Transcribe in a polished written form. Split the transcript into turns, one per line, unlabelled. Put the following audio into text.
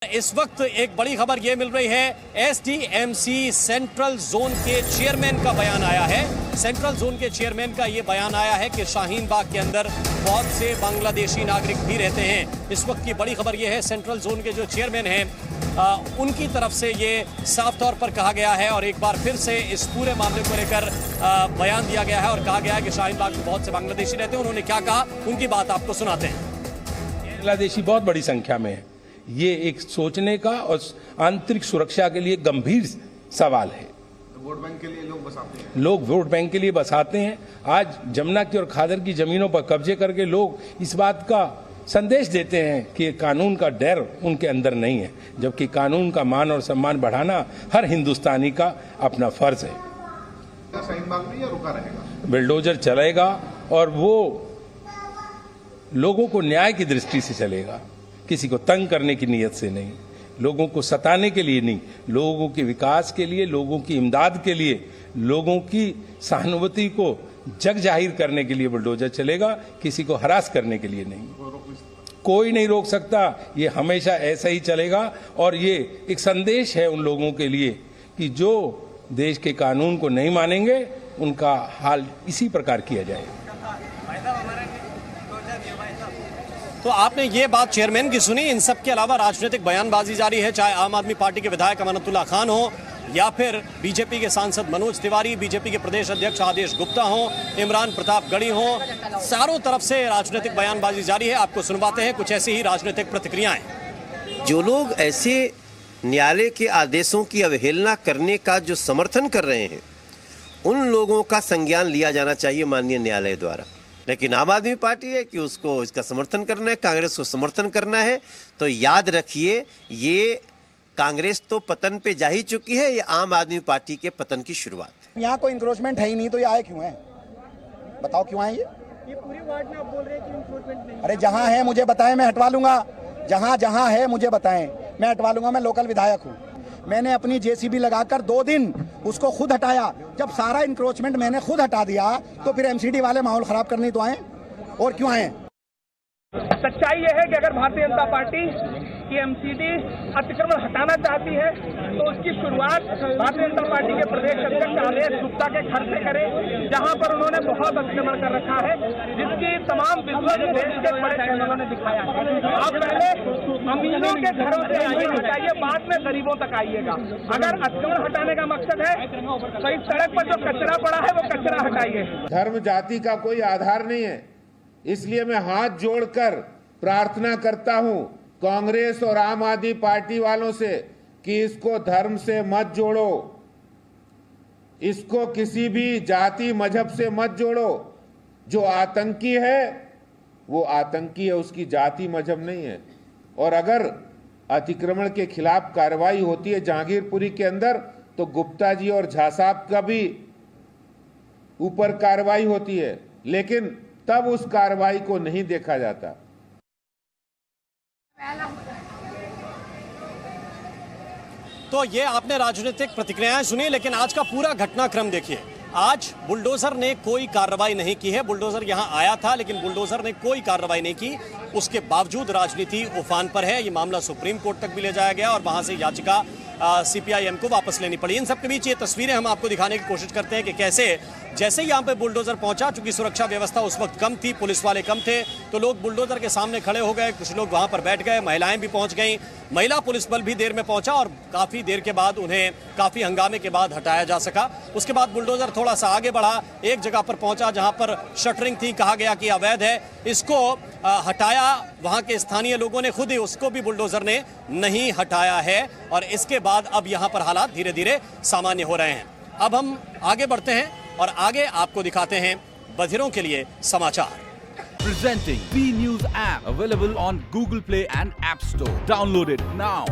इस वक्त एक बड़ी खबर यह मिल रही है, एसडीएमसी सेंट्रल जोन के चेयरमैन का बयान आया है। सेंट्रल जोन के चेयरमैन का यह बयान आया है कि शाहीन बाग के अंदर बहुत से बांग्लादेशी नागरिक भी रहते हैं। इस वक्त की बड़ी खबर यह है, सेंट्रल जोन के जो चेयरमैन हैं उनकी तरफ से ये साफ तौर पर कहा गया है और एक बार फिर से इस पूरे मामले को लेकर बयान दिया गया है और कहा गया है कि शाहीन बाग में बहुत से बांग्लादेशी रहते हैं। उन्होंने क्या कहा, उनकी बात आपको सुनाते हैं।
बांग्लादेशी बहुत बड़ी संख्या में है। ये एक सोचने का और आंतरिक सुरक्षा के लिए गंभीर सवाल है।
वोट बैंक के लिए लोग बसाते हैं,
लोग वोट बैंक के लिए बसाते हैं। आज जमुना की और खादर की जमीनों पर कब्जे करके लोग इस बात का संदेश देते हैं कि कानून का डर उनके अंदर नहीं है, जबकि कानून का मान और सम्मान बढ़ाना हर हिंदुस्तानी का अपना फर्ज है।
शाहीन बाग में या रुका रहेगा?
बिल्डोजर चलेगा और वो लोगों को न्याय की दृष्टि से चलेगा, किसी को तंग करने की नीयत से नहीं, लोगों को सताने के लिए नहीं, लोगों के विकास के लिए, लोगों की इमदाद के लिए, लोगों की सहानुभूति को जग जाहिर करने के लिए बुलडोजर चलेगा, किसी को हरास करने के लिए नहीं। कोई नहीं रोक सकता, ये हमेशा ऐसा ही चलेगा। और ये एक संदेश है उन लोगों के लिए कि जो देश के कानून को नहीं मानेंगे उनका हाल इसी प्रकार किया जाएगा।
तो आपने ये बात चेयरमैन की सुनी। इन सब के अलावा राजनीतिक बयानबाजी जारी है, चाहे आम आदमी पार्टी के विधायक अमानतुल्लाह खान हो या फिर बीजेपी के सांसद मनोज तिवारी, बीजेपी के प्रदेश अध्यक्ष आदेश गुप्ता हो, इमरान प्रतापगढ़ी हो, चारों तरफ से राजनीतिक बयानबाजी जारी है। आपको सुनवाते हैं कुछ ऐसी ही राजनीतिक प्रतिक्रियाएं।
जो लोग ऐसे न्यायालय के आदेशों की अवहेलना करने का जो समर्थन कर रहे हैं, उन लोगों का संज्ञान लिया जाना चाहिए माननीय न्यायालय द्वारा। लेकिन आम आदमी पार्टी है कि उसको इसका समर्थन करना है, कांग्रेस को समर्थन करना है। तो याद रखिए, ये कांग्रेस तो पतन पे जा ही चुकी है, ये आम आदमी पार्टी के पतन की शुरुआत है।
यहाँ कोई इंक्रोचमेंट है ही नहीं, तो ये आए क्यों है? बताओ क्यों आए ये
पूरी वार्ड में आप बोल रहे हैं कि इंक्रोचमेंट नहीं।
अरे जहाँ है मुझे बताएं, मैं हटवा लूंगा। जहाँ जहाँ है मुझे बताएं, मैं हटवा लूंगा। मैं लोकल विधायक हूँ। मैंने अपनी जेसीबी लगाकर 2 दिन उसको खुद हटाया। जब सारा इंक्रोचमेंट मैंने खुद हटा दिया तो फिर एमसीडी वाले माहौल खराब करने तो आए, और क्यों आए?
सच्चाई यह है कि अगर भारतीय जनता पार्टी की एमसीडी अतिक्रमण हटाना चाहती है तो उसकी शुरुआत भारतीय जनता पार्टी के प्रदेश अध्यक्ष आदेश गुप्ता के घर से करे, जहां पर उन्होंने बहुत अतिक्रमण कर रखा है, जिसकी तमाम विश्व देश के बड़े चैनलों ने दिखाया। आप पहले अमीरों के घरों से आइए, हटाइए, बाद में गरीबों तक आइएगा। अगर अतिक्रमण हटाने का मकसद है तो इस सड़क पर जो कचरा पड़ा है वो कचरा हटाइए।
धर्म जाति का कोई आधार नहीं है, इसलिए मैं हाथ जोड़कर प्रार्थना करता हूं कांग्रेस और आम आदमी पार्टी वालों से कि इसको धर्म से मत जोड़ो, इसको किसी भी जाति मजहब से मत जोड़ो। जो आतंकी है वो आतंकी है, उसकी जाति मजहब नहीं है। और अगर अतिक्रमण के खिलाफ कार्रवाई होती है जहांगीरपुरी के अंदर, तो गुप्ता जी और झा साहब का भी ऊपर कार्रवाई होती है, लेकिन तब उस कार्रवाई को नहीं देखा जाता।
तो ये आपने राजनीतिक प्रतिक्रियाएं सुनी, लेकिन आज का पूरा घटनाक्रम देखिए। आज बुलडोजर ने कोई कार्रवाई नहीं की है। बुलडोजर यहां आया था लेकिन बुलडोजर ने कोई कार्रवाई नहीं की। उसके बावजूद राजनीति उफान पर है। ये मामला सुप्रीम कोर्ट तक भी ले जाया गया और वहां से याचिका सीपीआईएम को वापस लेनी पड़ी। इन सब के बीच ये तस्वीरें हम आपको दिखाने की कोशिश करते हैं कि कैसे जैसे यहाँ पे बुलडोजर पहुंचा, चूंकि सुरक्षा व्यवस्था उस वक्त कम थी, पुलिस वाले कम थे, तो लोग बुलडोजर के सामने खड़े हो गए, कुछ लोग वहां पर बैठ गए, महिलाएं भी पहुंच गईं, महिला पुलिस बल भी देर में पहुंचा और काफी देर के बाद उन्हें काफी हंगामे के बाद हटाया जा सका। उसके बाद बुलडोजर थोड़ा सा आगे बढ़ा, एक जगह पर पहुंचा जहां पर शटरिंग थी, कहा गया कि अवैध है, इसको हटाया। वहां के स्थानीय लोगों ने खुद ही, उसको भी बुलडोजर ने नहीं हटाया है और इसके बाद अब यहां पर हालात धीरे धीरे सामान्य हो रहे हैं। अब हम आगे बढ़ते हैं और आगे आपको दिखाते हैं बधिरों के लिए समाचार।
Presenting B News app, available on Google Play and App Store. Download it now.